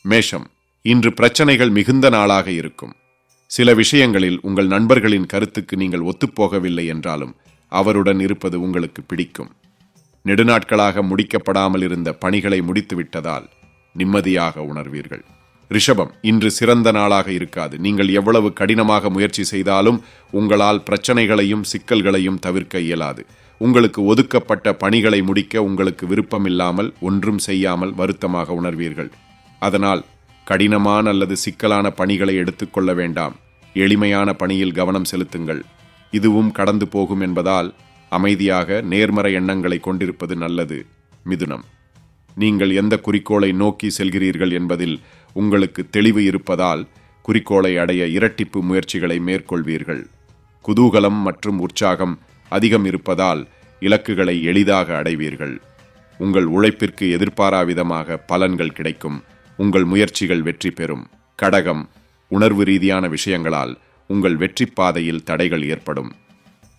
மேஷம், இன்று பிரச்சனைகள் மிகுந்த நாளாக இருக்கும். சில விஷயங்களில் உங்கள் நண்பர்களின் கருத்துக்கு நீங்கள் ஒத்துப்போகவில்லை என்றாலும் அவருடன் இருப்பது உங்களுக்கு பிடிக்கும். நெடுநாட்களாக முடிக்கப்படாமல் இருந்த பணிகளை முடித்துவிட்டதால் நிம்மதியாக உணர்வீர்கள். ரிஷபம், இன்று சிறந்த நாளாக இருக்காது. நீங்கள் எவ்வளவு கடினமாக முயற்சி செய்தாலும் உங்களால் பிரச்சனைகளையும் சிக்கல்களையும் தவிர்க்க இயலாது. உங்களுக்கு ஒதுக்கப்பட்ட பணிகளை முடிக்க உங்களுக்கு விருப்பமில்லாமல் ஒன்றும் செய்யாமல் வருத்தமாக உணர்வீர்கள். அதனால் கடினமான அல்லது சிக்கலான பணிகளை எடுத்துக்கொள்ள வேண்டாம். எளிமையான பணியில் கவனம் செலுத்துங்கள். இதுவும் கடந்து போகும் என்பதால் அமைதியாக நேர்மறை எண்ணங்களை கொண்டிருப்பது நல்லது. மிதுனம், நீங்கள் எந்த குறிக்கோளை நோக்கி செல்கிறீர்கள் என்பதில் உங்களுக்கு தெளிவு இருப்பதால் குறிக்கோளை அடைய இரட்டிப்பு முயற்சிகளை மேற்கொள்வீர்கள். குதூகலம் மற்றும் உற்சாகம் அதிகம் இருப்பதால் இலக்குகளை எளிதாக அடைவீர்கள். உங்கள் உழைப்பிற்கு எதிர்பாராவிதமாக பலன்கள் கிடைக்கும். உங்கள் முயற்சிகள் வெற்றி பெறும். கடகம், உணர்வு ரீதியான விஷயங்களால் உங்கள் வெற்றி பாதையில் தடைகள் ஏற்படும்.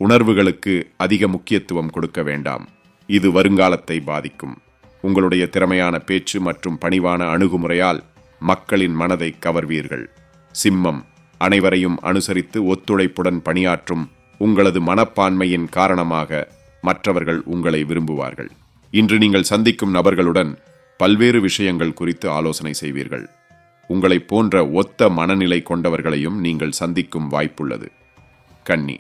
உணர்வுகளுக்கு அதிக முக்கியத்துவம் கொடுக்க வேண்டாம். இது வருங்காலத்தை பாதிக்கும். உங்களுடைய திறமையான பேச்சு மற்றும் பணிவான அணுகுமுறையால் மக்களின் மனதை கவர்வீர்கள். சிம்மம், அனைவரையும் அனுசரித்து ஒத்துழைப்புடன் பணியாற்றும் உங்களது மனப்பான்மையின் காரணமாக மற்றவர்கள் உங்களை விரும்புவார்கள். இன்று நீங்கள் சந்திக்கும் நபர்களுடன் பல்வேறு விஷயங்கள் குறித்து ஆலோசனை செய்வீர்கள். உங்களை போன்ற ஒத்த மனநிலை கொண்டவர்களையும் நீங்கள் சந்திக்கும் வாய்ப்புள்ளது. கன்னி,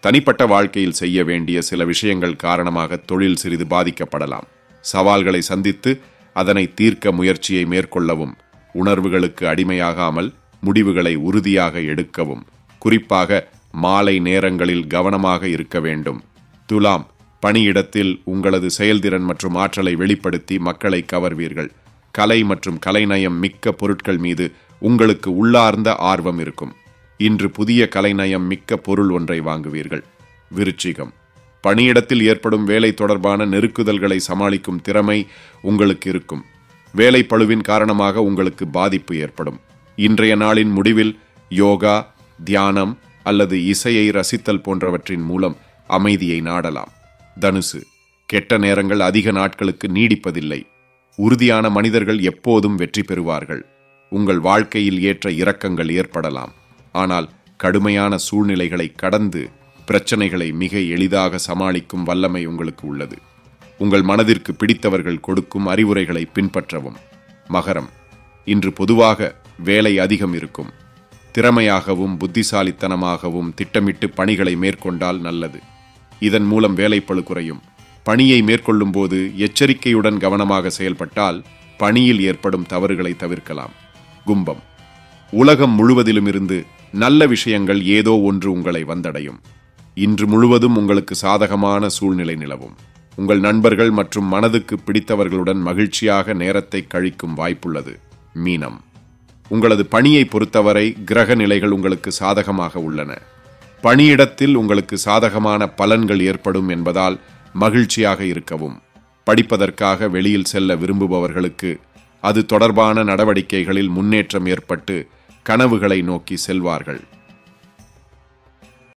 தனிப்பட்ட வாழ்க்கையில் செய்ய வேண்டிய சில விஷயங்கள் காரணமாக தொழில் சிறிது பாதிக்கப்படலாம். சவால்களை சந்தித்து அதனை தீர்க்க முயற்சியை மேற்கொள்ளவும், உணர்வுகளுக்கு அடிமையாகாமல் முடிவுகளை உறுதியாக எடுக்கவும், குறிப்பாக மாலை நேரங்களில் கவனமாக இருக்க வேண்டும். துலாம், பணியிடத்தில் உங்களது செயல்திறன் மற்றும் ஆற்றலை வெளிப்படுத்தி மக்களை கவர்வீர்கள். கலை மற்றும் கலைநயம் மிக்க பொருட்கள் மீது உங்களுக்கு உள்ளார்ந்த ஆர்வம் இருக்கும். இன்று புதிய கலைநயம் மிக்க பொருள் ஒன்றை வாங்குவீர்கள். விருச்சிகம், பணியிடத்தில் ஏற்படும் வேலை தொடர்பான நெருக்குதல்களை சமாளிக்கும் திறமை உங்களுக்கு இருக்கும். வேலை பளுவின் காரணமாக உங்களுக்கு பாதிப்பு ஏற்படும். இன்றைய நாளின் முடிவில் யோகா, தியானம் அல்லது இசையை ரசித்தல் போன்றவற்றின் மூலம் அமைதியை நாடலாம். தனுசு, கெட்ட நேரங்கள் அதிக நாட்களுக்கு நீடிப்பதில்லை. உறுதியான மனிதர்கள் எப்போதும் வெற்றி பெறுவார்கள். உங்கள் வாழ்க்கையில் ஏற்ற இரக்கங்கள் ஏற்படலாம். ஆனால் கடுமையான சூழ்நிலைகளை கடந்து பிரச்சனைகளை மிக எளிதாக சமாளிக்கும் வல்லமை உங்களுக்கு உள்ளது. உங்கள் மனதிற்கு பிடித்தவர்கள் கொடுக்கும் அறிவுரைகளை பின்பற்றவும். மகரம், இன்று பொதுவாக வேலை அதிகம் இருக்கும். திறமையாகவும் புத்திசாலித்தனமாகவும் திட்டமிட்டு பணிகளை மேற்கொண்டால் நல்லது. இதன் மூலம் வேலைப்பளு குறையும். பணியை மேற்கொள்ளும் போது எச்சரிக்கையுடன் கவனமாக செயல்பட்டால் பணியில் ஏற்படும் தவறுகளை தவிர்க்கலாம். கும்பம், உலகம் முழுவதிலும் இருந்து நல்ல விஷயங்கள் ஏதோ ஒன்று உங்களை வந்தடையும். இன்று முழுவதும் உங்களுக்கு சாதகமான சூழ்நிலை நிலவும். உங்கள் நண்பர்கள் மற்றும் மனதுக்கு பிடித்தவர்களுடன் மகிழ்ச்சியாக நேரத்தை கழிக்கும் வாய்ப்புள்ளது. மீனம், உங்களது பணியை பொறுத்தவரை கிரக நிலைகள் உங்களுக்கு சாதகமாக உள்ளன. பணியிடத்தில் உங்களுக்கு சாதகமான பலன்கள் ஏற்படும் என்பதால் மகிழ்ச்சியாக இருக்கவும். படிப்பதற்காக வெளியில் செல்ல விரும்புபவர்களுக்கு அது தொடர்பான நடவடிக்கைகளில் முன்னேற்றம் ஏற்பட்டு கனவுகளை நோக்கி செல்வார்கள்.